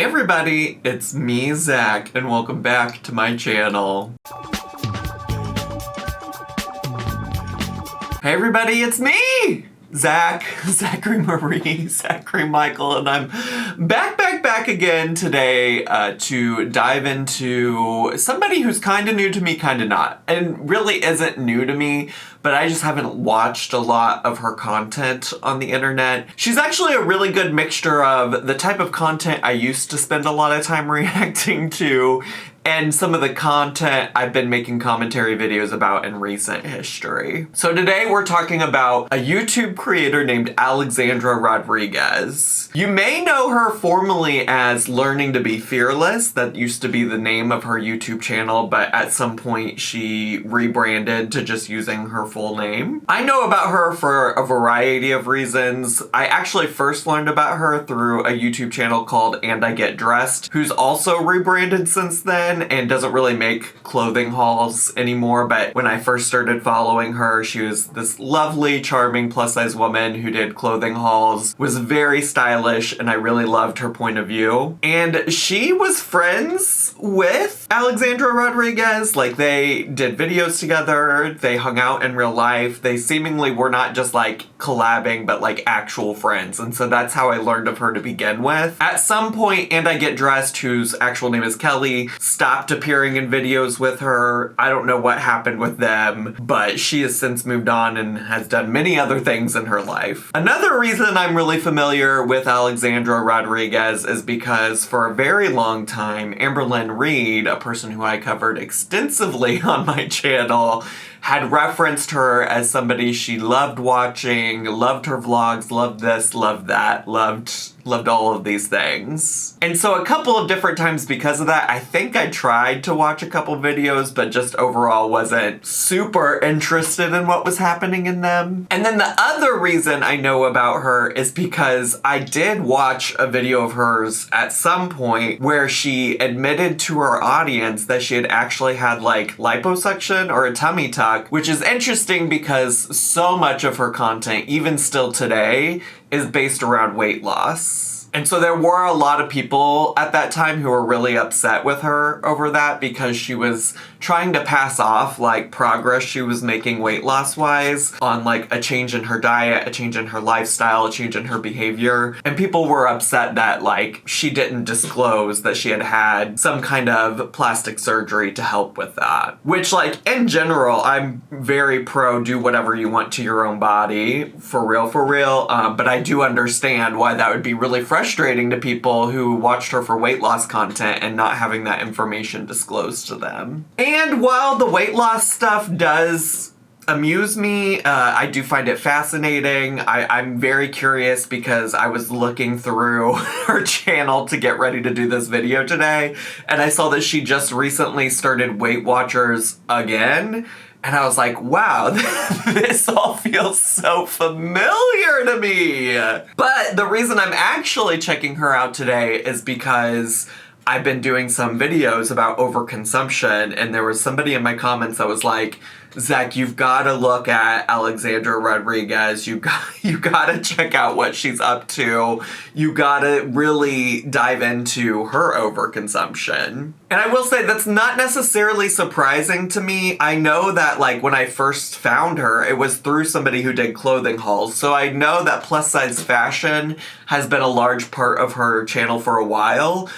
Hey everybody, it's me, Zach, and welcome back to my channel. Hey everybody, it's me! Zachary Marie, Zachary Michael, and I'm back again today to dive into somebody who's kind of new to me, kind of not. And really isn't new to me, but I just haven't watched a lot of her content on the internet. She's actually a really good mixture of the type of content I used to spend a lot of time reacting to and some of the content I've been making commentary videos about in recent history. So today we're talking about a YouTube creator named Alexandra Rodriguez. You may know her formerly as Learning to Be Fearless. That used to be the name of her YouTube channel, but at some point she rebranded to just using her full name. I know about her for a variety of reasons. I actually first learned about her through a YouTube channel called And I Get Dressed, who's also rebranded since then and doesn't really make clothing hauls anymore, but when I first started following her, she was this lovely, charming, plus-size woman who did clothing hauls, was very stylish, and I really loved her point of view. And she was friends with Alexandra Rodriguez. Like, they did videos together, they hung out in real life, they seemingly were not just like collabing, but like actual friends, and so that's how I learned of her to begin with. At some point, And I Get Dressed, whose actual name is Kelly, stopped appearing in videos with her. I don't know what happened with them, but she has since moved on and has done many other things in her life. Another reason I'm really familiar with Alexandra Rodriguez is because for a very long time, Amberlynn Reed, a person who I covered extensively on my channel, had referenced her as somebody she loved watching, loved her vlogs, loved this, loved that, loved all of these things. And so a couple of different times because of that, I think I tried to watch a couple videos, but just overall wasn't super interested in what was happening in them. And then the other reason I know about her is because I did watch a video of hers at some point where she admitted to her audience that she had actually had like liposuction or a tummy tuck, which is interesting because so much of her content, even still today, is based around weight loss. And so there were a lot of people at that time who were really upset with her over that because she was trying to pass off like progress she was making weight loss wise on like a change in her diet, a change in her lifestyle, a change in her behavior. And people were upset that like she didn't disclose that she had had some kind of plastic surgery to help with that. Which, like, in general, I'm very pro do whatever you want to your own body, for real. But I do understand why that would be really frustrating to people who watched her for weight loss content and not having that information disclosed to them. And while the weight loss stuff does amuse me, I do find it fascinating. I'm very curious because I was looking through her channel to get ready to do this video today, and I saw that she just recently started Weight Watchers again. And I was like, wow, this all feels so familiar to me. But the reason I'm actually checking her out today is because I've been doing some videos about overconsumption, and there was somebody in my comments that was like, Zach, you've got to look at Alexandra Rodriguez. You got to check out what she's up to. You got to really dive into her overconsumption. And I will say that's not necessarily surprising to me. I know that like when I first found her, it was through somebody who did clothing hauls. So I know that plus size fashion has been a large part of her channel for a while.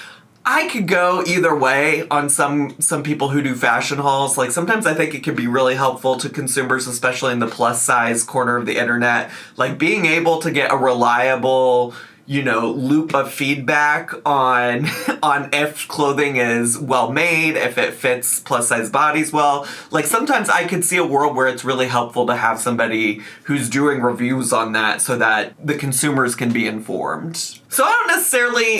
I could go either way on some people who do fashion hauls. Like, sometimes I think it can be really helpful to consumers, especially in the plus size corner of the internet. Like, being able to get a reliable, you know, loop of feedback on if clothing is well made, if it fits plus size bodies well. Like, sometimes I could see a world where it's really helpful to have somebody who's doing reviews on that so that the consumers can be informed. So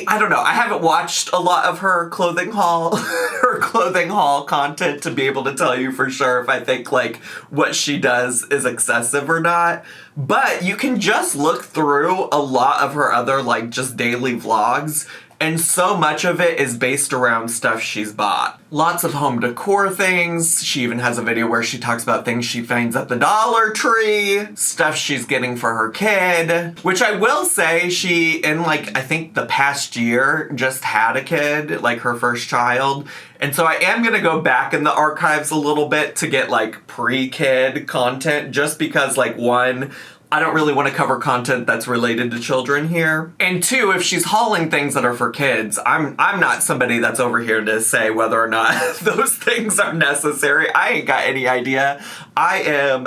I don't know, I haven't watched a lot of her clothing haul content to be able to tell you for sure if I think like what she does is excessive or not. But you can just look through a lot of her other like just daily vlogs and so much of it is based around stuff she's bought. Lots of home decor things. She even has a video where she talks about things she finds at the Dollar Tree, stuff she's getting for her kid, which I will say she, in like, I think the past year, just had a kid, like her first child. And so I am gonna go back in the archives a little bit to get like pre-kid content, just because like one, I don't really want to cover content that's related to children here. And two, if she's hauling things that are for kids, I'm not somebody that's over here to say whether or not those things are necessary. I ain't got any idea. I am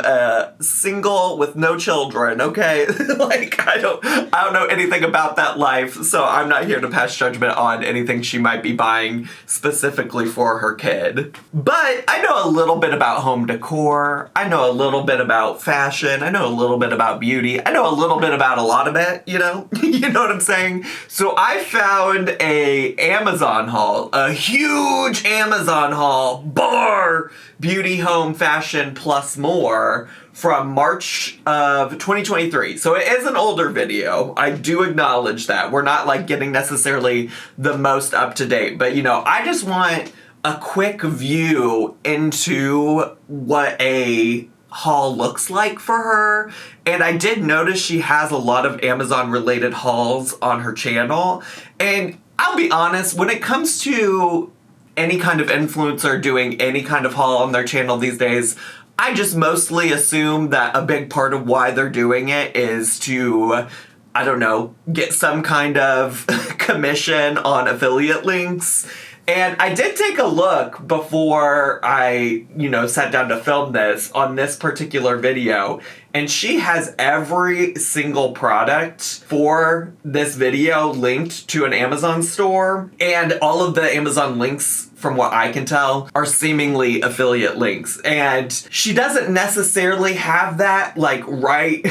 single with no children, okay? Like, I don't know anything about that life, so I'm not here to pass judgment on anything she might be buying specifically for her kid. But I know a little bit about home decor. I know a little bit about fashion. I know a little bit about beauty. I know a little bit about a lot of it, you know? You know what I'm saying? So I found a Amazon haul, a huge Amazon haul, bar, beauty, home, fashion, plus more, from March of 2023. So it is an older video. I do acknowledge that. We're not like getting necessarily the most up to date, but you know, I just want a quick view into what a haul looks like for her. And I did notice she has a lot of Amazon related hauls on her channel. And I'll be honest, when it comes to any kind of influencer doing any kind of haul on their channel these days, I just mostly assume that a big part of why they're doing it is to, I don't know, get some kind of commission on affiliate links. And I did take a look before I, you know, sat down to film this on this particular video, and she has every single product for this video linked to an Amazon store, and all of the Amazon links, from what I can tell, are seemingly affiliate links. And she doesn't necessarily have that like right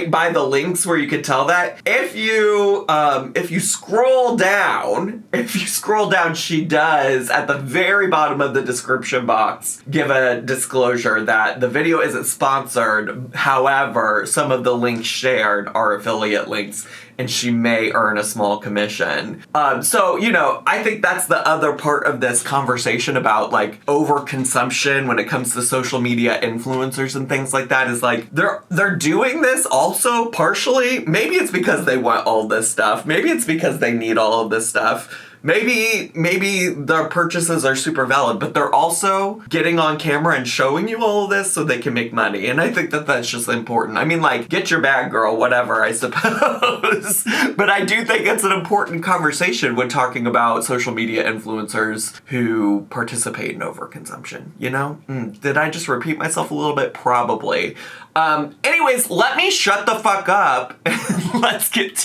by the links where you could tell that. If you scroll down, she does at the very bottom of the description box give a disclosure that the video isn't sponsored. However, some of the links shared are affiliate links, and she may earn a small commission. So, you know, I think that's the other part of this conversation about like overconsumption when it comes to social media influencers and things like that, is like they're doing this also partially. Maybe it's because they want all this stuff. Maybe it's because they need all of this stuff. Maybe their purchases are super valid, but they're also getting on camera and showing you all of this so they can make money. And I think that that's just important. I mean, like, get your bag, girl, whatever, I suppose. But I do think it's an important conversation when talking about social media influencers who participate in overconsumption, you know? Did I just repeat myself a little bit? Probably. Anyways, let me shut the fuck up. Let's get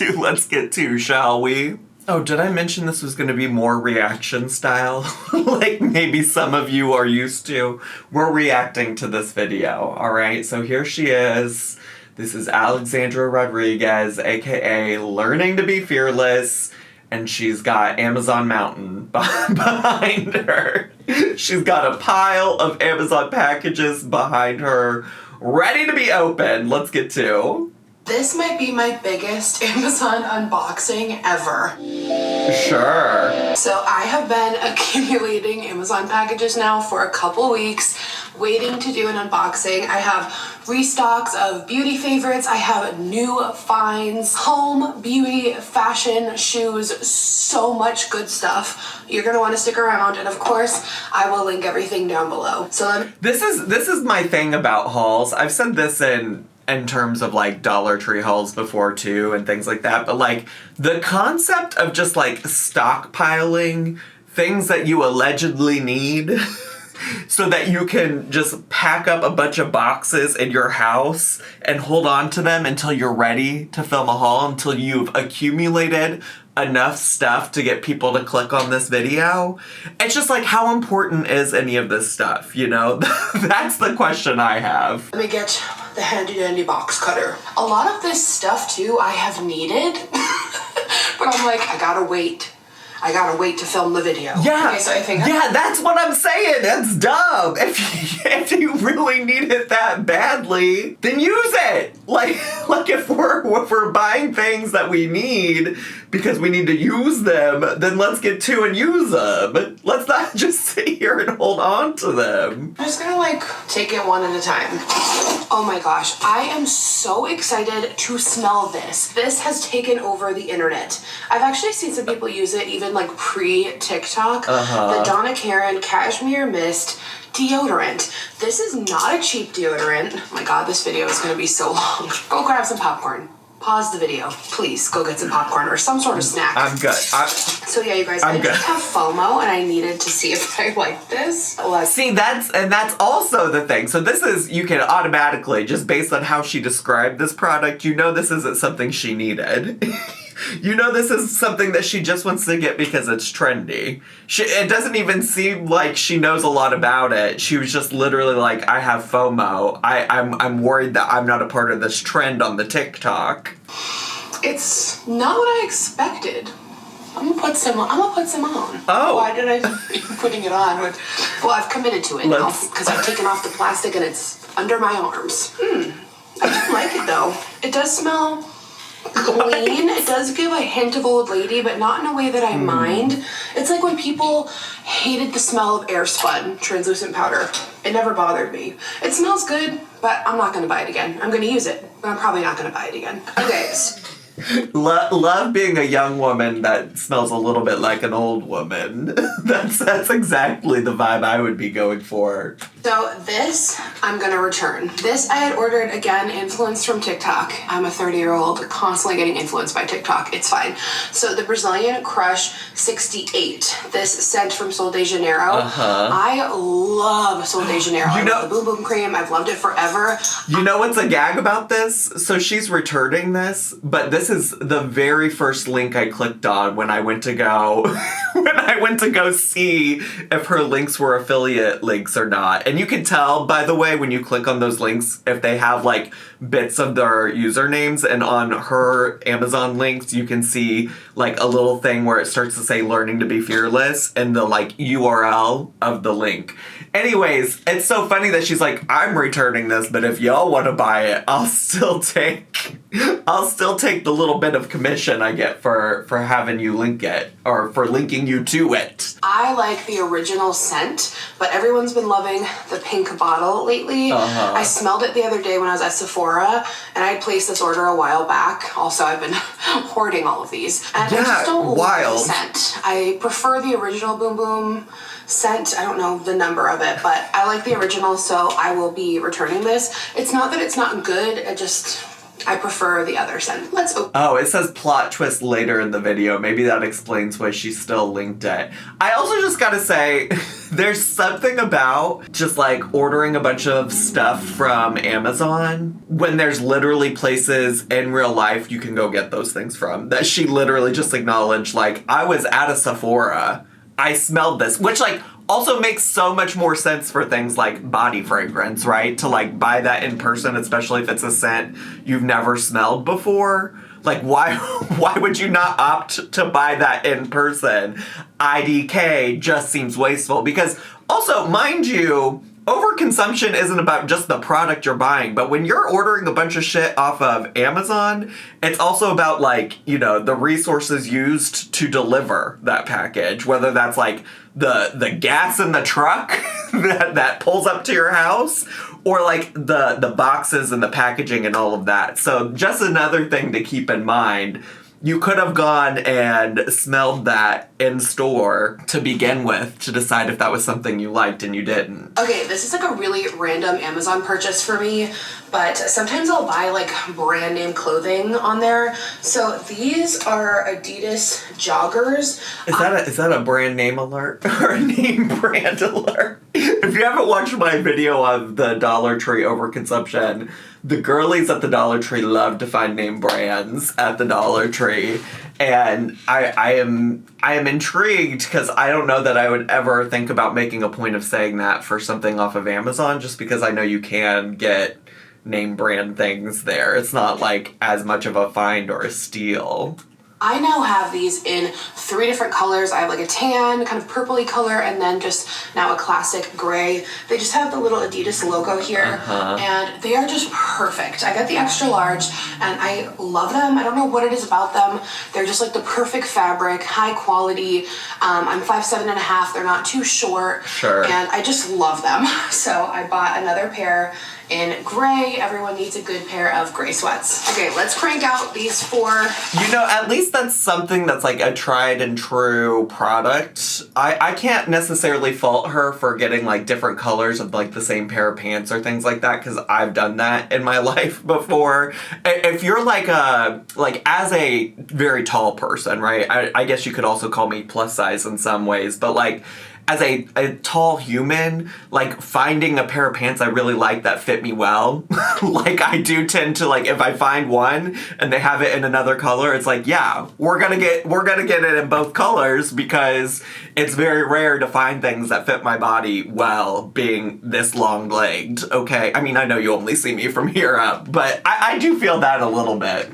to, shall we? Oh, did I mention this was going to be more reaction style? Like maybe some of you are used to. We're reacting to this video, all right? So here she is. This is Alexandra Rodriguez, aka Learning to Be Fearless, and she's got Amazon Mountain behind her. She's got a pile of Amazon packages behind her, ready to be opened. Let's get to. This might be my biggest Amazon unboxing ever. Sure. So I have been accumulating Amazon packages now for a couple weeks, waiting to do an unboxing. I have restocks of beauty favorites. I have new finds, home, beauty, fashion, shoes, so much good stuff. You're gonna want to stick around, and of course, I will link everything down below. So this is my thing about hauls. I've said this in terms of like Dollar Tree hauls before too and things like that, but like the concept of just like stockpiling things that you allegedly need so that you can just pack up a bunch of boxes in your house and hold on to them until you're ready to film a haul, until you've accumulated enough stuff to get people to click on this video. It's just like, how important is any of this stuff, you know? That's the question I have. Let me get the handy dandy box cutter. A lot of this stuff too I have needed, but I'm like, I gotta wait to film the video. Yeah, okay, so I think that's what I'm saying. That's dumb. If you really need it that badly, then use it. Like if we're buying things that we need, because we need to use them, then let's get to and use them. Let's not just sit here and hold on to them. I'm just gonna take it one at a time. Oh my gosh, I am so excited to smell this. This has taken over the internet. I've actually seen some people use it even pre-TikTok. The Donna Karan Cashmere Mist deodorant. This is not a cheap deodorant. Oh my god, this video is gonna be so long. Go grab some popcorn. Pause the video. Please go get some popcorn or some sort of snack. I'm good. So yeah, you guys, I just have FOMO and I needed to see if I like this. See, that's also the thing. So this is, you can automatically, just based on how she described this product, you know this isn't something she needed. You know this is something that she just wants to get because it's trendy. It doesn't even seem like she knows a lot about it. She was just literally like, I have FOMO. I'm worried that I'm not a part of this trend on the TikTok. It's not what I expected. I'm gonna put some on. Oh. Why did I keep putting it on? Well, I've committed to it now because I've taken off the plastic and it's under my arms. I do like it though. It does smell clean. It does give a hint of old lady, but not in a way that I mind. It's like when people hated the smell of Airspun translucent powder. It never bothered me. It smells good, but I'm not going to buy it again. I'm going to use it, but I'm probably not going to buy it again. Okay. Love being a young woman that smells a little bit like an old woman. That's exactly the vibe I would be going for. So this, I'm going to return. This I had ordered, again, influenced from TikTok. I'm a 30-year-old constantly getting influenced by TikTok. It's fine. So the Brazilian Crush 68. This scent from Sol de Janeiro. I love Sol de Janeiro. I love the Boom Boom Cream. I've loved it forever. You know what's a gag about this? So she's returning this, but this is the very first link I clicked on when I went to go see if her links were affiliate links or not. And you can tell, by the way, when you click on those links, if they have bits of their usernames, and on her Amazon links, you can see a little thing where it starts to say learning to be fearless and the URL of the link. Anyways, it's so funny that she's like, I'm returning this, but if y'all want to buy it, I'll still take the little bit of commission I get for having you link it, or for linking you to it. I like the original scent, but everyone's been loving the pink bottle lately. I smelled it the other day when I was at Sephora, and I placed this order a while back. Also, I've been hoarding all of these, and I just don't like the scent. I prefer the original Boom Boom scent. I don't know the number of it, but I like the original, so I will be returning this. It's not that it's not good, I prefer the other scent. Let's open. Oh, it says plot twist later in the video. Maybe that explains why she still linked it. I also just gotta say, there's something about just ordering a bunch of stuff from Amazon when there's literally places in real life you can go get those things from, that she literally just acknowledged, I was at a Sephora, I smelled this, which also makes so much more sense for things like body fragrance, right? To buy that in person, especially if it's a scent you've never smelled before. Why would you not opt to buy that in person? IDK just seems wasteful, because also, mind you, overconsumption isn't about just the product you're buying, but when you're ordering a bunch of shit off of Amazon, it's also about the resources used to deliver that package, whether that's the gas in the truck that pulls up to your house, or the boxes and the packaging and all of that. So just another thing to keep in mind. You could have gone and smelled that in store to begin with to decide if that was something you liked, and you didn't. Okay, this is a really random Amazon purchase for me, but sometimes I'll buy brand name clothing on there. So these are Adidas joggers. Is that a brand name alert or a name brand alert? If you haven't watched my video of the Dollar Tree overconsumption, the girlies at the Dollar Tree love to find name brands at the Dollar Tree, and I am intrigued, because I don't know that I would ever think about making a point of saying that for something off of Amazon, just because I know you can get name brand things there. It's not as much of a find or a steal. I now have these in 3 different colors. I have like a tan, kind of purpley color, and then just now a classic gray. They just have the little Adidas logo here, and they are just perfect. I got the extra large, and I love them. I don't know what it is about them. They're just like the perfect fabric, high quality. I'm 5'7.5". They're not too short. Sure. And I just love them. So I bought another pair in gray. Everyone needs a good pair of gray sweats. Okay, let's crank out these 4. You know, at least that's something that's like a tried and true product. I can't necessarily fault her for getting like different colors of like the same pair of pants or things like that, because I've done that in my life before. If you're like as a very tall person, right? I guess you could also call me plus size in some ways, but like as a tall human, like finding a pair of pants I really like that fit me well, like I do tend to, like, if I find one and they have it in another color, it's like, yeah, we're gonna get it in both colors, because it's very rare to find things that fit my body well, being this long-legged, okay? I mean, I know you only see me from here up, but I do feel that a little bit.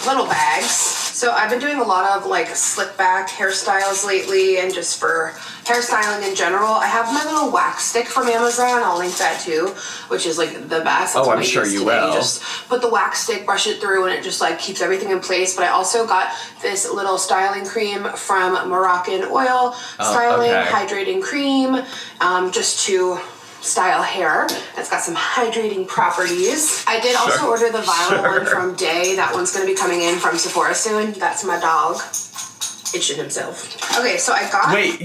Little bags. So I've been doing a lot of like slick back hairstyles lately, and just for hairstyling in general. I have my little wax stick from Amazon. I'll link that too, which is like the best. That's I'm sure you will. You just put the wax stick, brush it through, and it just like keeps everything in place. But I also got this little styling cream from Moroccan Oil Styling Hydrating Cream, just to style hair. It's got some hydrating properties. I did also order the vinyl one from Day. That one's going to be coming in from Sephora soon. That's my dog itching himself. Okay, so I got... Wait,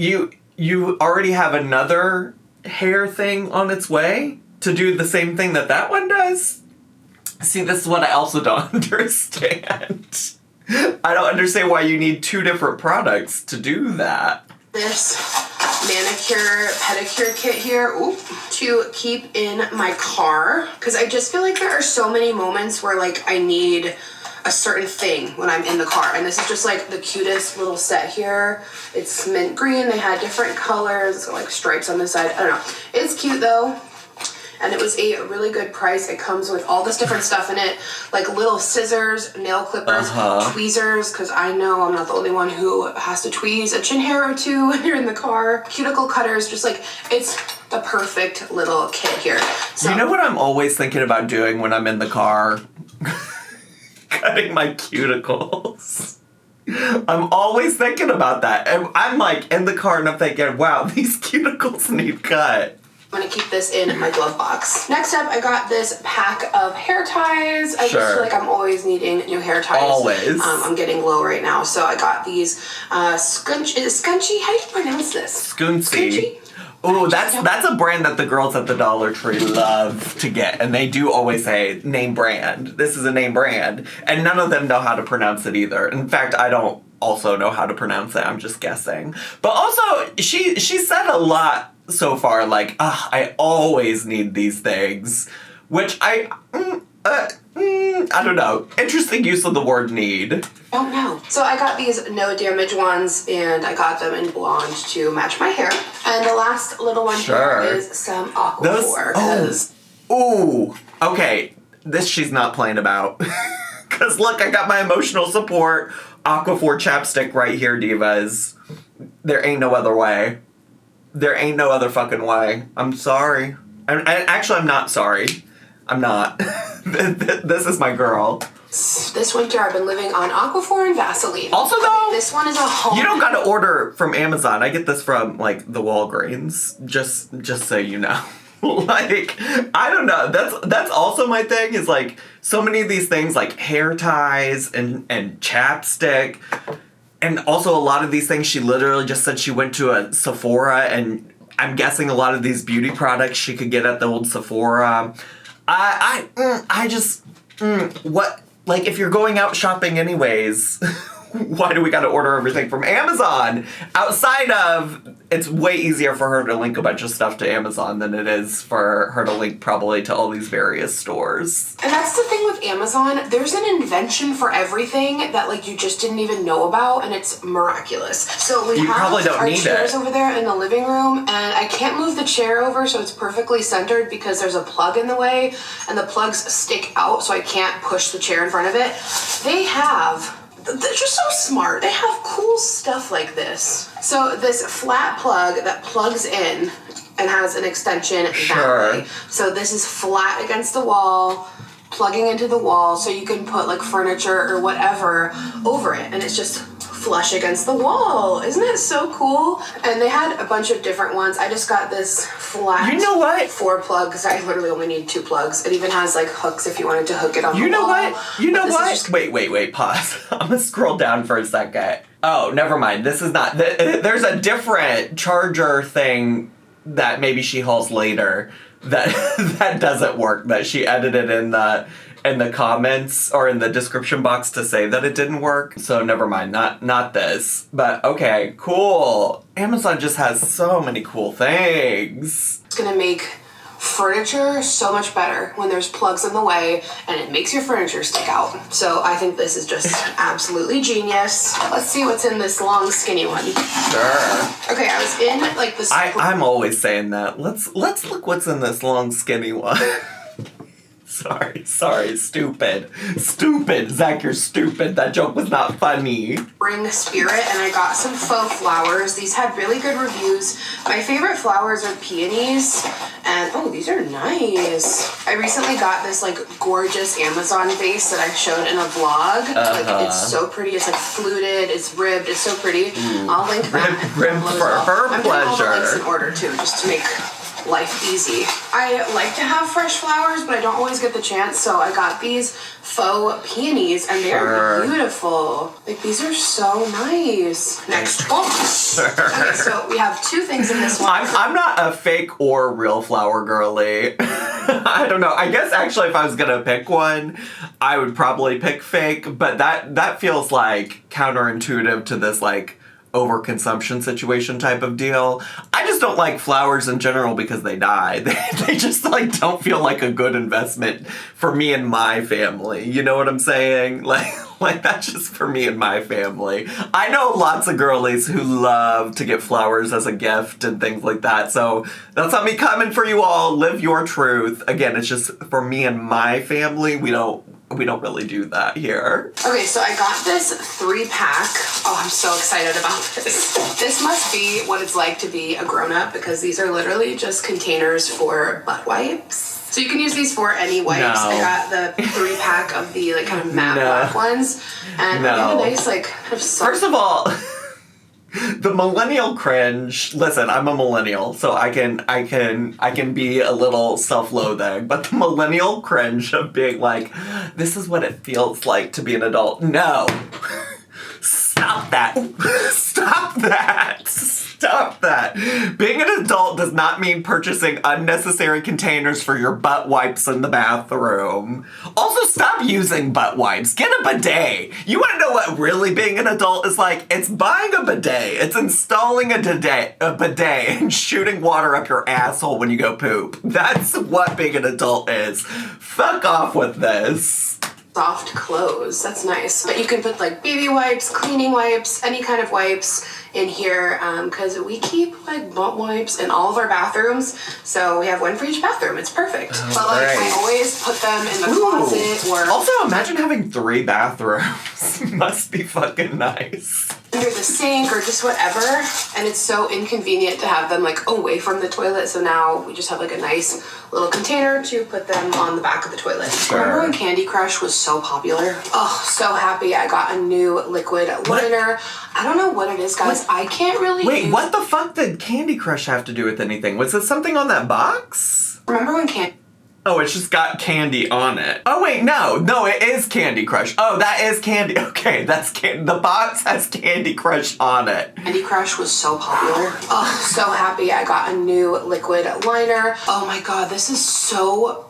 you already have another hair thing on its way to do the same thing that one does? See, this is what I also don't understand. I don't understand why you need 2 different products to do that. This manicure pedicure kit here to keep in my car, because I just feel like there are so many moments where like I need a certain thing when I'm in the car, and this is just like the cutest little set here. It's mint green. They had different colors. It's got like stripes on the side. I don't know. It's cute though. And it was a really good price. It comes with all this different stuff in it, like little scissors, nail clippers, tweezers, because I know I'm not the only one who has to tweeze a chin hair or 2 when you're in the car. Cuticle cutters, just like, it's the perfect little kit here. So, you know what I'm always thinking about doing when I'm in the car? Cutting my cuticles. I'm always thinking about that. And I'm like in the car and I'm thinking, wow, these cuticles need cut. I'm going to keep this in my glove box. Next up, I got this pack of hair ties. I just feel like I'm always needing new hair ties. Always. I'm getting low right now, so I got these Scunchie. How do you pronounce this? Scunchie. Oh, that's a brand that the girls at the Dollar Tree love to get, and they do always say name brand. This is a name brand, and none of them know how to pronounce it either. In fact, I don't also know how to pronounce it. I'm just guessing. But also, she said a lot so far, like, I always need these things, which I don't know. Interesting use of the word need. Oh no. So I got these no damage ones, and I got them in blonde to match my hair. And the last little one here is some Aquaphor. Okay. This she's not playing about. Because look, I got my emotional support Aquaphor chapstick right here, divas. There ain't no other way. There ain't no other fucking way. I'm sorry. Actually, I'm not sorry. I'm not. This is my girl. This winter, I've been living on Aquaphor and Vaseline. Also, though, this one is a home. You don't gotta order from Amazon. I get this from, like, the Walgreens. Just so you know. Like, I don't know. That's also my thing, is, like, so many of these things, like hair ties and chapstick. And also a lot of these things, she literally just said she went to a Sephora, and I'm guessing a lot of these beauty products she could get at the old Sephora. What, like, if you're going out shopping anyways, why do we gotta order everything from Amazon? Outside of, it's way easier for her to link a bunch of stuff to Amazon than it is for her to link probably to all these various stores. And that's the thing with Amazon. There's an invention for everything that, like, you just didn't even know about, and it's miraculous. So we have our chairs over there in the living room, and I can't move the chair over so it's perfectly centered because there's a plug in the way, and the plugs stick out so I can't push the chair in front of it. They have They're just so smart. They have cool stuff like this. So this flat plug that plugs in and has an extension that way. So this is flat against the wall, plugging into the wall, so you can put like furniture or whatever over it, and it's just flush against the wall. Isn't that so cool? And they had a bunch of different ones. I just got this flat 4-plug because I literally only need 2 plugs. It even has like hooks if you wanted to hook it on the wall. You know what? Wait, pause. I'm gonna scroll down for a second. Oh, never mind. This is not, there's a different charger thing that maybe she hauls later that doesn't work, that she edited in the comments or in the description box to say that it didn't work. So never mind, not this. But okay, cool. Amazon just has so many cool things. It's gonna make furniture so much better when there's plugs in the way, and it makes your furniture stick out. So I think this is just absolutely genius. Let's see what's in this long skinny one. Sure. Okay, I was in like this. I'm always saying that. Let's look what's in this long skinny one. Sorry, stupid. Zach, you're stupid. That joke was not funny. Spring spirit, and I got some faux flowers. These had really good reviews. My favorite flowers are peonies, and oh, these are nice. I recently got this like gorgeous Amazon vase that I showed in a vlog. Like, it's so pretty. It's like fluted, it's ribbed, it's so pretty. I'll link that. Ribbed for her pleasure. I'm doing all the links in order too, just to make life easy. I like to have fresh flowers, but I don't always get the chance, so I got these faux peonies, and they're beautiful. Like, these are so nice. Next box. Okay, so we have 2 things in this one. I'm not a fake or real flower girly. I don't know. I guess actually if I was gonna pick one, I would probably pick fake, but that feels like counterintuitive to this like overconsumption situation type of deal. I just don't like flowers in general because they die. They just like don't feel like a good investment for me and my family. You know what I'm saying? Like that's just for me and my family. I know lots of girlies who love to get flowers as a gift and things like that. So that's not me coming for you all. Live your truth. Again, it's just for me and my family. We don't really do that here. Okay, so I got this 3-pack. Oh, I'm so excited about this. This must be what it's like to be a grown-up, because these are literally just containers for butt wipes. So you can use these for any wipes. No. I got the 3-pack of the like kind of matte black ones. And they have a nice like kind of soft. First of all, the millennial cringe. Listen, I'm a millennial, so I can be a little self-loathing. But the millennial cringe of being like, this is what it feels like to be an adult. No. Stop that. Stop that. Stop that. Being an adult does not mean purchasing unnecessary containers for your butt wipes in the bathroom. Also, stop using butt wipes. Get a bidet. You want to know what really being an adult is like? It's buying a bidet. It's installing a bidet and shooting water up your asshole when you go poop. That's what being an adult is. Fuck off with this. Soft clothes. That's nice. But you can put like baby wipes, cleaning wipes, any kind of wipes in here, because we keep like butt wipes in all of our bathrooms, so we have one for each bathroom. It's perfect. But like I always put them in the closet or also imagine having 3 bathrooms. Must be fucking nice. under the sink or just whatever, and it's so inconvenient to have them like away from the toilet, so now we just have like a nice little container to put them on the back of the toilet. Sure. Remember when Candy Crush was so popular? Oh, so happy I got a new liquid liner. I don't know what it is, guys. I can't really what the fuck did Candy Crush have to do with anything? Was it something on that box? Remember when Candy... Oh, it's just got candy on it. Oh, wait, no, it is Candy Crush. Oh, that is candy. Okay, the box has Candy Crush on it. Candy Crush was so popular. Oh, so happy I got a new liquid liner. Oh my god, this is so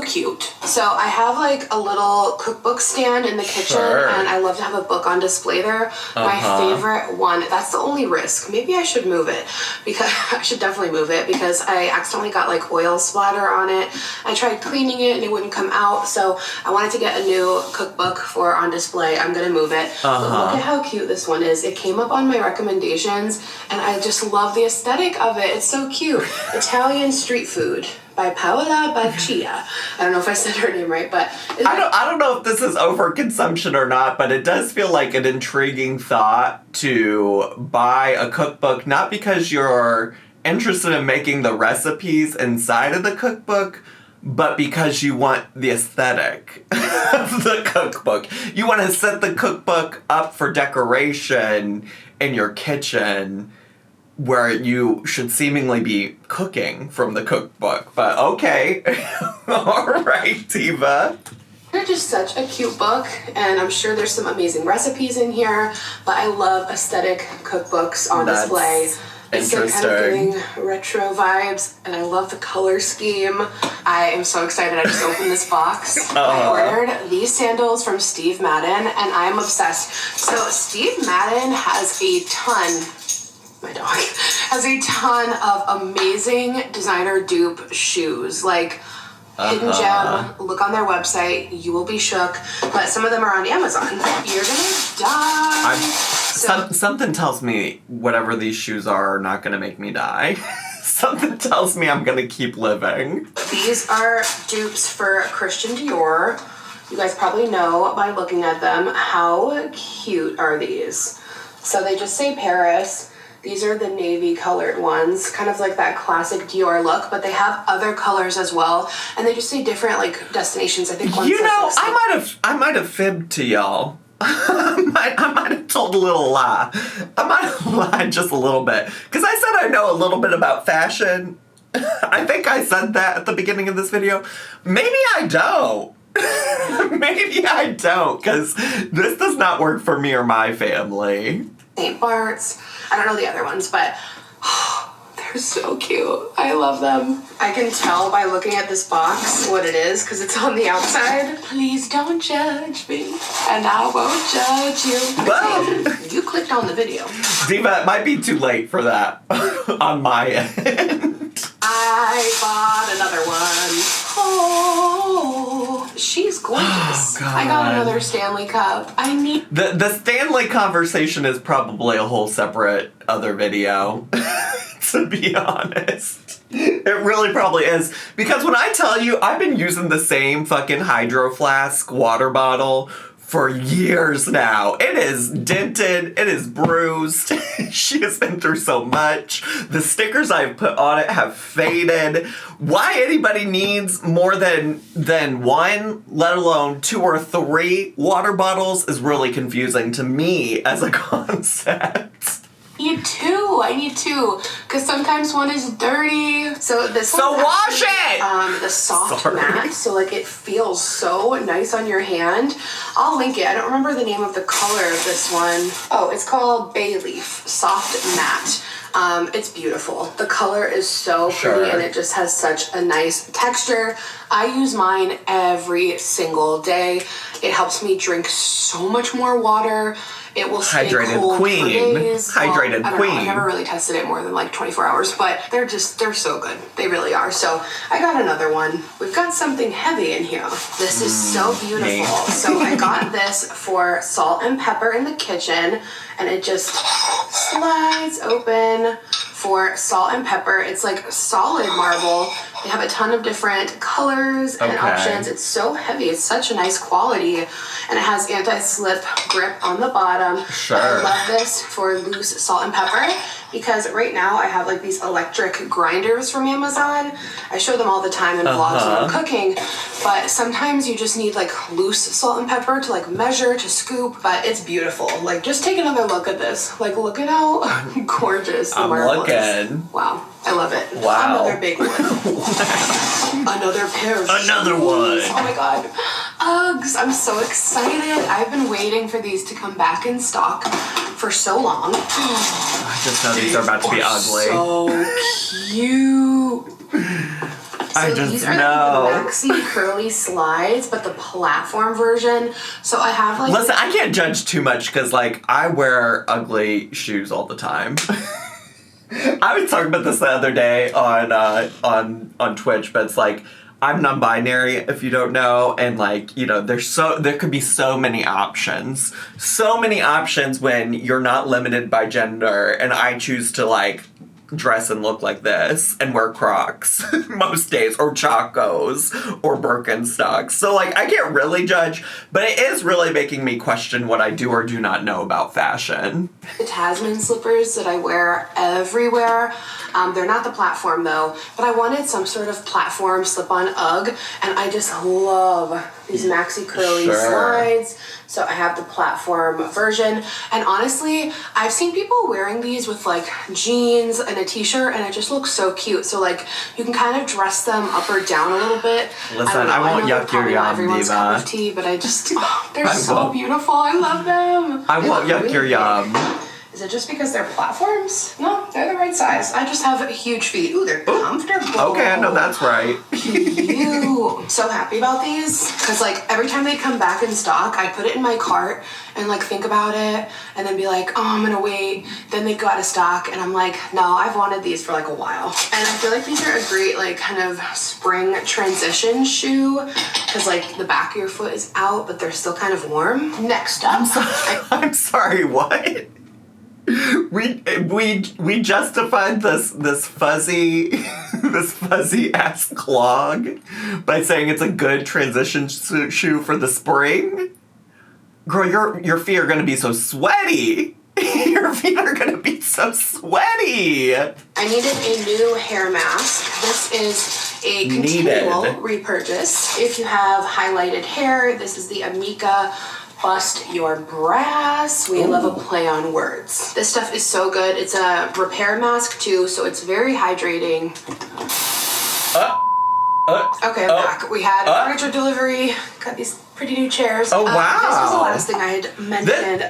cute. So I have like a little cookbook stand in the kitchen, and I love to have a book on display there. My favorite one, that's the only risk. Maybe I should move it, because I should definitely move it, because I accidentally got like oil splatter on it. I tried cleaning it and it wouldn't come out, so I wanted to get a new cookbook for on display. I'm gonna move it. But look at how cute this one is. It came up on my recommendations, and I just love the aesthetic of it. It's so cute. Italian street food. by Paola Baccia. I don't know if I said her name right, but... I don't know if this is overconsumption or not, but it does feel like an intriguing thought to buy a cookbook, not because you're interested in making the recipes inside of the cookbook, but because you want the aesthetic of the cookbook. You want to set the cookbook up for decoration in your kitchen where you should seemingly be cooking from the cookbook. But okay. All right, Diva. They're just such a cute book, and I'm sure there's some amazing recipes in here, but I love aesthetic cookbooks on display. It's like kind of giving retro vibes, and I love the color scheme. I am so excited. I just opened this box. I ordered these sandals from Steve Madden, and I'm obsessed. So Steve Madden has a ton of amazing designer dupe shoes. Like, hidden gem, look on their website, you will be shook. But some of them are on Amazon. You're gonna die. Something tells me whatever these shoes are not gonna make me die. Something tells me I'm gonna keep living. These are dupes for Christian Dior. You guys probably know by looking at them. How cute are these? So they just say Paris. These are the navy colored ones, kind of like that classic Dior look, but they have other colors as well, and they just say different like destinations. I think one says, I might have fibbed to y'all. I might have told a little lie. I might have lied just a little bit, because I said I know a little bit about fashion. I think I said that at the beginning of this video. Maybe I don't. Maybe I don't, because this does not work for me or my family. St. Bart's. I don't know the other ones, but they're so cute. I love them. I can tell by looking at this box what it is because it's on the outside. Please don't judge me, and I won't judge you. Well, you clicked on the video. Diva, it might be too late for that on my end. I bought another one. Oh, she's gorgeous. Oh, God. I got another Stanley Cup. I need... The Stanley conversation is probably a whole separate other video, to be honest. It really probably is. Because when I tell you, I've been using the same fucking Hydro Flask water bottle for years now. It is dented. It is bruised. She has been through so much. The stickers I've put on it have faded. Why anybody needs more than one, let alone 2 or 3 water bottles is really confusing to me as a concept. I need two, because sometimes one is dirty. So this one's wash it! The soft matte, so like it feels so nice on your hand. I'll link it. I don't remember the name of the color of this one. Oh, it's called Bay Leaf Soft Matte. It's beautiful. The color is so pretty, and it just has such a nice texture. I use mine every single day. It helps me drink so much more water. It will stay cold for days. Hydrated queen. I never really tested it more than like 24 hours, but they're so good. They really are. So I got another one. We've got something heavy in here. This is so beautiful. So I got this for salt and pepper in the kitchen, and it just slides open for salt and pepper. It's like solid marble. They have a ton of different colors and options. It's so heavy. It's such a nice quality. And it has anti-slip grip on the bottom. Sure. I love this for loose salt and pepper because right now I have like these electric grinders from Amazon. I show them all the time in vlogs when I'm cooking. But sometimes you just need like loose salt and pepper to like measure, to scoop. But it's beautiful. Like just take another look at this. Like look at how gorgeous the marble is. Wow. I love it. Wow. Another big one. Another pair of Another shoes. one. Oh my god. Uggs. I'm so excited. I've been waiting for these to come back in stock for so long. I just know these are about to be ugly. So cute. I just these are know. Like the maxi curly slides, but the platform version. So I have like... Listen, I can't judge too much because like I wear ugly shoes all the time. I was talking about this the other day on Twitch, but it's like I'm non-binary if you don't know, and like, you know, there could be so many options. So many options when you're not limited by gender, and I choose to like dress and look like this and wear Crocs most days, or Chacos, or Birkenstocks. So, like, I can't really judge, but it is really making me question what I do or do not know about fashion. The Tasman slippers that I wear everywhere. They're not the platform though, but I wanted some sort of platform slip-on Ugg, and I just love these maxi curly slides. So I have the platform version, and honestly, I've seen people wearing these with like jeans and a t-shirt, and it just looks so cute. So like you can kind of dress them up or down a little bit. Listen, I won't yuck your yum, everyone's diva. cup of tea, but I just they're so beautiful. I love them. I won't yuck your yum. Is it just because they're platforms? No, they're the right size. I just have huge feet. Ooh, they're comfortable. Okay, I know that's right. Cute. So happy about these, because like every time they come back in stock, I put it in my cart and like think about it and then be like, oh, I'm gonna wait. Then they go out of stock and I'm like, no, I've wanted these for like a while. And I feel like these are a great like kind of spring transition shoe, because like the back of your foot is out, but they're still kind of warm. Next up. I'm sorry, what? We justified this fuzzy ass clog by saying it's a good transition shoe for the spring. Girl, your feet are gonna be so sweaty. Your feet are gonna be so sweaty. I needed a new hair mask. This is a continual repurchase. If you have highlighted hair, this is the Amika Bust Your Brass. We love a play on words. This stuff is so good. It's a repair mask too, so it's very hydrating. Okay, I'm back. We had furniture delivery. Got these pretty new chairs. Oh, wow. This was the last thing I had mentioned.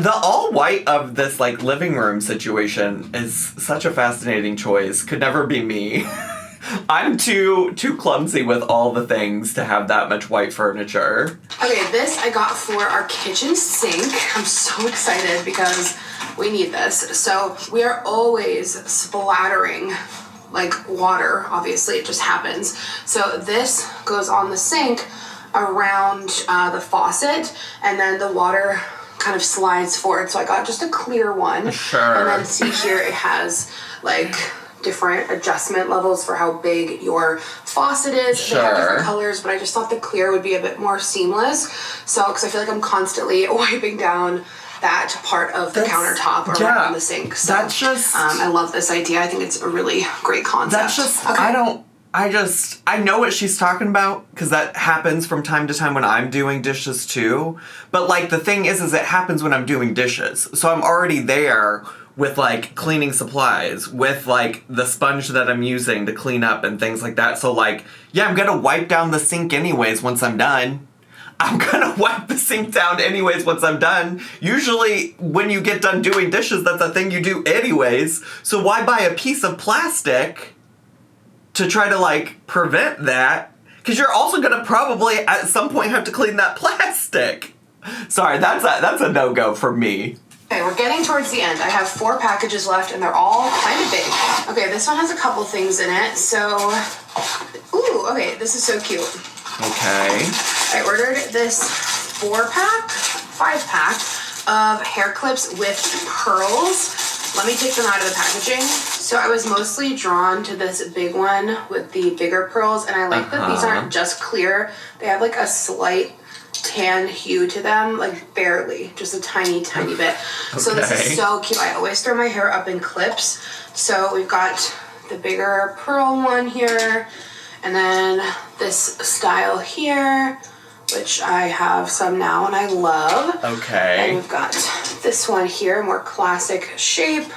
The all white of this like living room situation is such a fascinating choice. Could never be me. I'm too clumsy with all the things to have that much white furniture. Okay, this I got for our kitchen sink. I'm so excited because we need this. So we are always splattering like water. Obviously, it just happens. So this goes on the sink around the faucet, and then the water kind of slides forward. So I got just a clear one. Sure. And then see here it has like different adjustment levels for how big your faucet is. Sure. They have different colors, but I just thought the clear would be a bit more seamless. So, because I feel like I'm constantly wiping down that part of the countertop around the sink. So that's just... I love this idea. I think it's a really great concept. That's just... Okay. I know what she's talking about, because that happens from time to time when I'm doing dishes too. But like the thing is it happens when I'm doing dishes. So I'm already there with like cleaning supplies, with like the sponge that I'm using to clean up and things like that. So like, yeah, I'm gonna wipe down the sink anyways once I'm done. I'm gonna wipe the sink down anyways once I'm done. Usually when you get done doing dishes, that's a thing you do anyways. So why buy a piece of plastic to try to like prevent that? Because you're also gonna probably at some point have to clean that plastic. Sorry, that's a no-go for me. Okay, we're getting towards the end. I have 4 packages left, and they're all kind of big. Okay, this one has a couple things in it. So, ooh, okay, this is so cute. Okay. I ordered this 5-pack of hair clips with pearls. Let me take them out of the packaging. So I was mostly drawn to this big one with the bigger pearls, and I like that these aren't just clear. They have like a slight tan hue to them, like barely, just a tiny bit. Okay. So this is so cute. I always throw my hair up in clips. So we've got the bigger pearl one here, and then this style here, which I have some now and I love. Okay. And we've got this one here, more classic shape,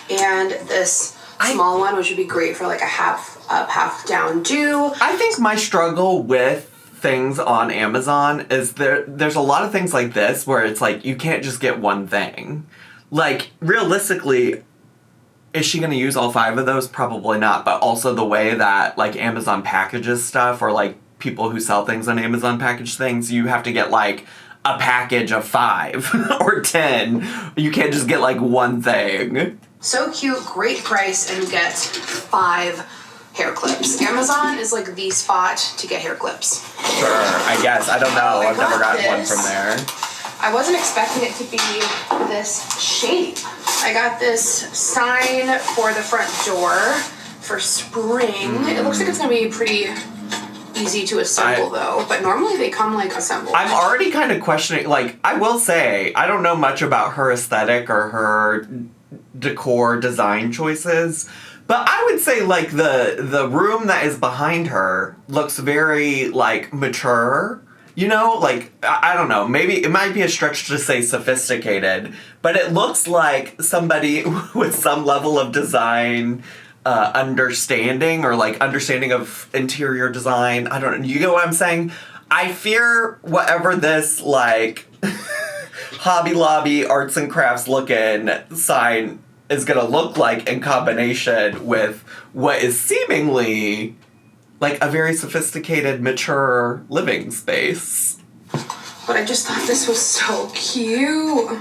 and this small one, which would be great for like a half up, half down do. I think my struggle with things on Amazon is there's a lot of things like this where it's like you can't just get one thing. Like realistically, is she going to use all 5 of those? Probably not. But also the way that like Amazon packages stuff, or like people who sell things on Amazon package things, you have to get like a package of 5 or 10. You can't just get like one thing. So cute, great price, and you get 5 hair clips. Amazon is like the spot to get hair clips. Sure, I guess. I don't know. I've never gotten one from there. I wasn't expecting it to be this shape. I got this sign for the front door for spring. It looks like it's going to be pretty easy to assemble, though. But normally they come, like, assembled. I'm already kind of questioning, like, I will say, I don't know much about her aesthetic or her decor design choices. But I would say, like, the room that is behind her looks very, like, mature. You know, like, I don't know, maybe it might be a stretch to say sophisticated, but it looks like somebody with some level of design understanding or, like, understanding of interior design. I don't know, you get what I'm saying? I fear whatever this, like, Hobby Lobby arts and crafts looking sign is gonna look like in combination with what is seemingly like a very sophisticated, mature living space. But I just thought this was so cute.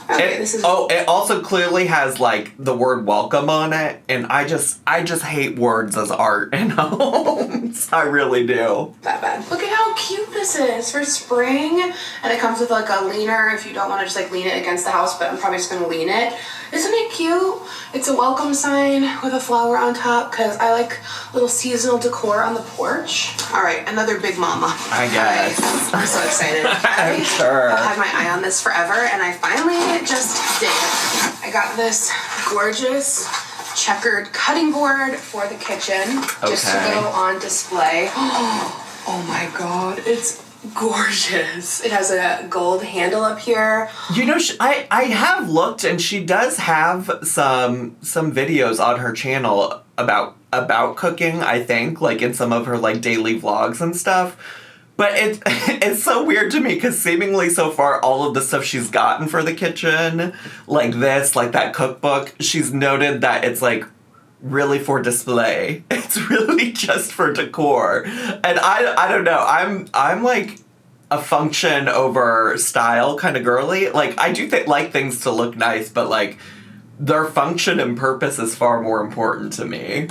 Okay, it also clearly has, like, the word welcome on it, and I just hate words as art in homes. I really do. That bad. Look at how cute this is for spring. And it comes with, like, a leaner if you don't want to just, like, lean it against the house, but I'm probably just going to lean it. Isn't it cute? It's a welcome sign with a flower on top because I like little seasonal decor on the porch. All right, another big mama. I guess. I'm so excited. I'm sure. I've had my eye on this forever, and I finally just did. I got this gorgeous checkered cutting board for the kitchen just to go on display. Oh my god, it's gorgeous. It has a gold handle up here. You know, I have looked, and she does have some videos on her channel about cooking, I think, like in some of her, like, daily vlogs and stuff. But it's so weird to me because seemingly so far all of the stuff she's gotten for the kitchen, like this, like that cookbook, she's noted that it's, like, really for display. It's really just for decor. And I don't know. I'm like a function over style kind of girly. Like, I do like things to look nice, but, like, their function and purpose is far more important to me.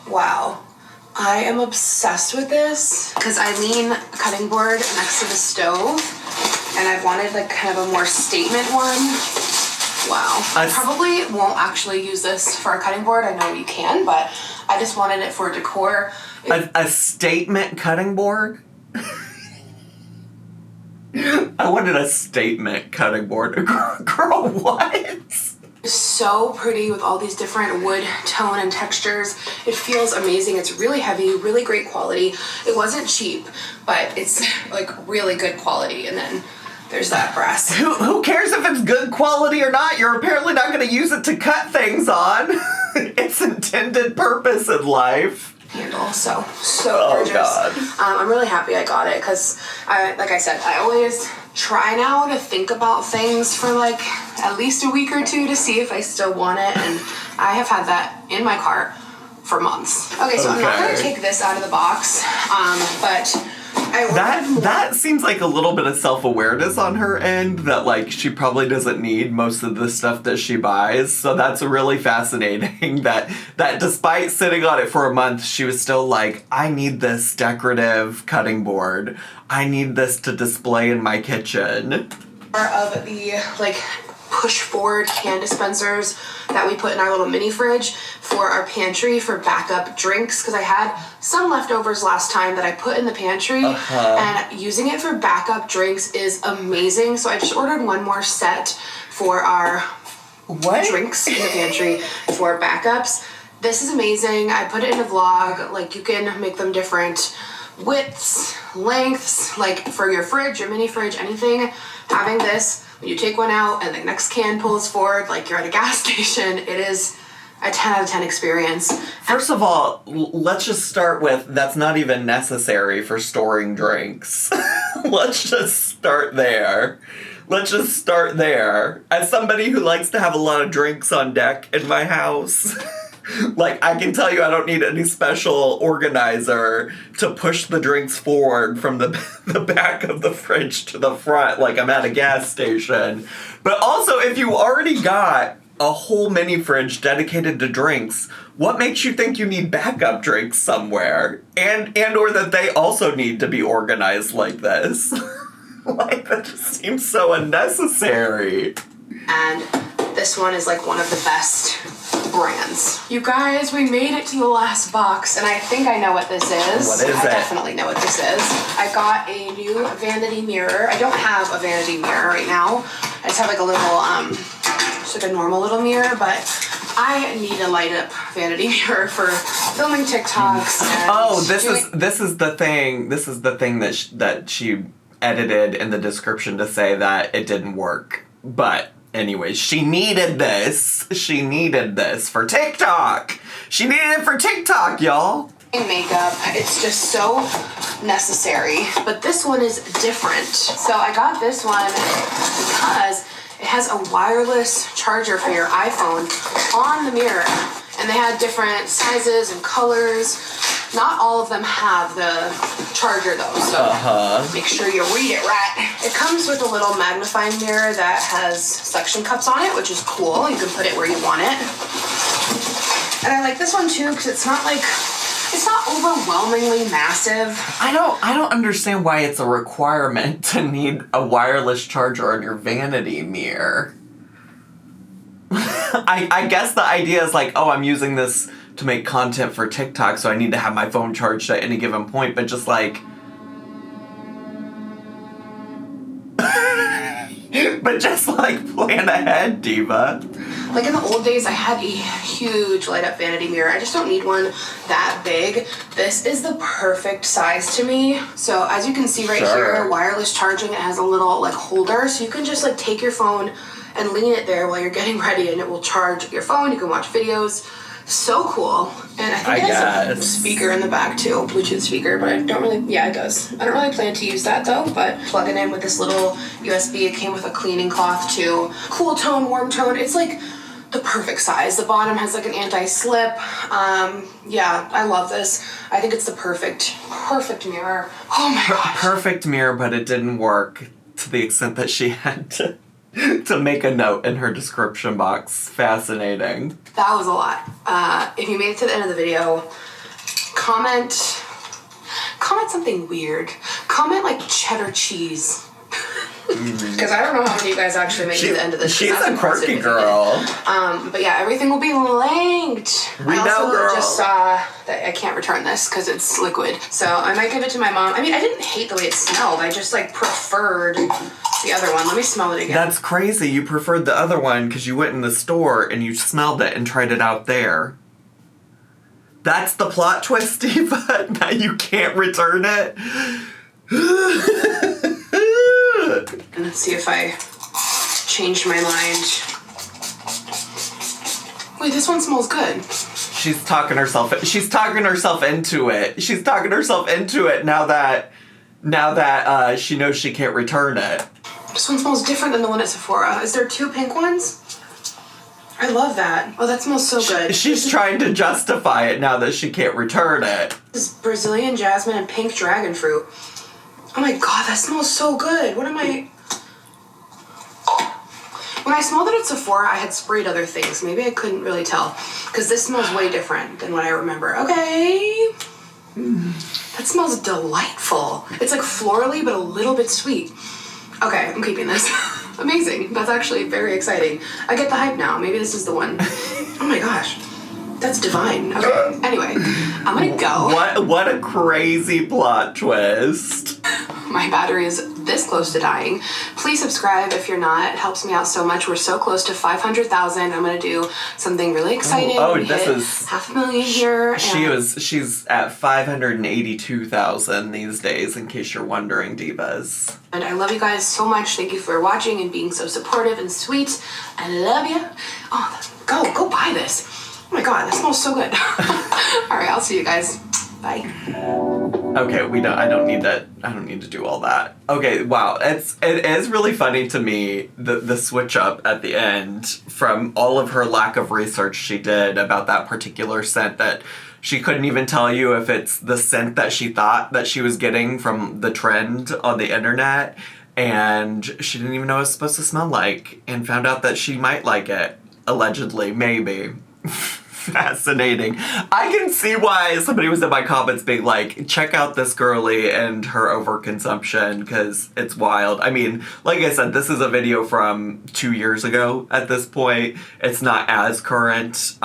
Wow. I am obsessed with this because I lean a cutting board next to the stove and I've wanted, like, kind of a more statement one. Wow. I probably won't actually use this for a cutting board. I know you can, but I just wanted it for decor. A statement cutting board? I wanted a statement cutting board. Girl, what? So pretty with all these different wood tone and textures. It feels amazing. It's really heavy, really great quality. It wasn't cheap, but it's, like, really good quality. And then there's that brass. Who cares if it's good quality or not? You're apparently not going to use it to cut things on. Its intended purpose in life. Handle, so gorgeous. God. I'm really happy I got it because, like I said, I always try now to think about things for, like, at least a week or two to see if I still want it, and I have had that in my cart for months. Okay, so I'm not going to take this out of the box, but that seems like a little bit of self-awareness on her end that, like, she probably doesn't need most of the stuff that she buys. So that's really fascinating that despite sitting on it for a month, she was still like, I need this decorative cutting board. I need this to display in my kitchen. Of the, like, push forward hand dispensers that we put in our little mini fridge for our pantry for backup drinks because I had some leftovers last time that I put in the pantry and using it for backup drinks is amazing. So I just ordered one more set for our drinks in the pantry for backups. This is amazing. I put it in a vlog. Like, you can make them different widths, lengths, like for your fridge, your mini fridge, anything. Having this, when you take one out and the next can pulls forward like you're at a gas station, it is a 10 out of 10 experience. First of all, let's just start with that's not even necessary for storing drinks. Let's just start there. As somebody who likes to have a lot of drinks on deck in my house, like, I can tell you I don't need any special organizer to push the drinks forward from the back of the fridge to the front like I'm at a gas station. But also, if you already got a whole mini fridge dedicated to drinks, what makes you think you need backup drinks somewhere? And or that they also need to be organized like this? Like, that just seems so unnecessary. And this one is like one of the best brands. You guys, we made it to the last box, and I think I know what this is. What is it? I definitely know what this is. I got a new vanity mirror. I don't have a vanity mirror right now. I just have like a little, just like a normal little mirror, but I need a light up vanity mirror for filming TikToks. And this is the thing. This is the thing that she edited in the description to say that it didn't work. But anyways, she needed this. She needed this for TikTok. She needed it for TikTok, y'all. Makeup, it's just so necessary. But this one is different. So I got this one because it has a wireless charger for your iPhone on the mirror. And they had different sizes and colors. Not all of them have the charger though, so make sure you read it right. It comes with a little magnifying mirror that has suction cups on it, which is cool. You can put it where you want it. And I like this one too because it's not overwhelmingly massive. I don't understand why it's a requirement to need a wireless charger on your vanity mirror. I guess the idea is like, oh, I'm using this to make content for TikTok, so I need to have my phone charged at any given point, but just like... but just like plan ahead, diva. Like in the old days, I had a huge light up vanity mirror. I just don't need one that big. This is the perfect size to me. So as you can see right here, wireless charging, it has a little like holder, so you can just like take your phone and lean it there while you're getting ready and it will charge your phone. You can watch videos. So cool. And I think it has a speaker in the back too, Bluetooth speaker, but I don't really, yeah, it does. I don't really plan to use that though, but plug it in with this little USB. It came with a cleaning cloth too. Cool tone, warm tone. It's like the perfect size. The bottom has like an anti-slip. Yeah, I love this. I think it's the perfect mirror. Oh my gosh. Perfect mirror, but it didn't work to the extent that she had to make a note in her description box. Fascinating. That was a lot. If you made it to the end of the video, comment something weird. Comment like cheddar cheese. Because I don't know how many of you guys actually make it to the end of this. She's a quirky girl. But yeah, everything will be linked. We know, girl. I just saw that I can't return this because it's liquid. So I might give it to my mom. I mean, I didn't hate the way it smelled. I just like preferred the other one. Let me smell it again. That's crazy. You preferred the other one because you went in the store and you smelled it and tried it out there. That's the plot twist, Diva. Now you can't return it. And let's see if I changed my mind. Wait, this one smells good. She's talking herself into it. She's talking herself into it now that she knows she can't return it. This one smells different than the one at Sephora. Is there two pink ones? I love that. Oh, that smells so good. She's trying to justify it now that she can't return it. This is Brazilian jasmine and pink dragon fruit. Oh my god, that smells so good. What am I... When I smelled it at Sephora, I had sprayed other things. Maybe I couldn't really tell. Because this smells way different than what I remember. Okay. That smells delightful. It's like florally, but a little bit sweet. Okay, I'm keeping this. Amazing. That's actually very exciting. I get the hype now. Maybe this is the one. Oh my gosh. That's divine. Okay, anyway, I'm gonna go. What a crazy plot twist. My battery is this close to dying. Please subscribe if you're not. It helps me out so much. We're so close to 500,000. I'm gonna do something really exciting. This is 500,000 here. She's at 582,000 these days, in case you're wondering, divas. And I love you guys so much. Thank you for watching and being so supportive and sweet. I love you. Oh, go buy this. Oh my god, that smells so good. All right, I'll see you guys. Bye. Okay, I don't need to do all that. Okay, wow. It is really funny to me, the switch up at the end from all of her lack of research she did about that particular scent, that she couldn't even tell you if it's the scent that she thought that she was getting from the trend on the internet, and she didn't even know what it was supposed to smell like, and found out that she might like it. Allegedly, maybe. fascinating. I can see why somebody was in my comments being like, check out this girly and her overconsumption, because it's wild. I mean, like I said, this is a video from 2 years ago at this point. It's not as current,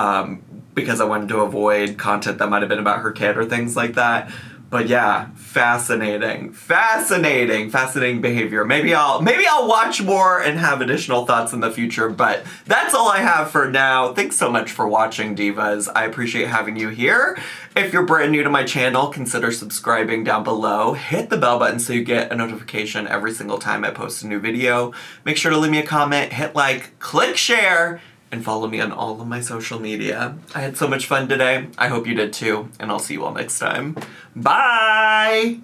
because I wanted to avoid content that might have been about her kid or things like that. But yeah, fascinating behavior. Maybe I'll watch more and have additional thoughts in the future, but that's all I have for now. Thanks so much for watching, divas. I appreciate having you here. If you're brand new to my channel, consider subscribing down below. Hit the bell button so you get a notification every single time I post a new video. Make sure to leave me a comment, hit like, click share, and follow me on all of my social media. I had so much fun today. I hope you did too, and I'll see you all next time. Bye!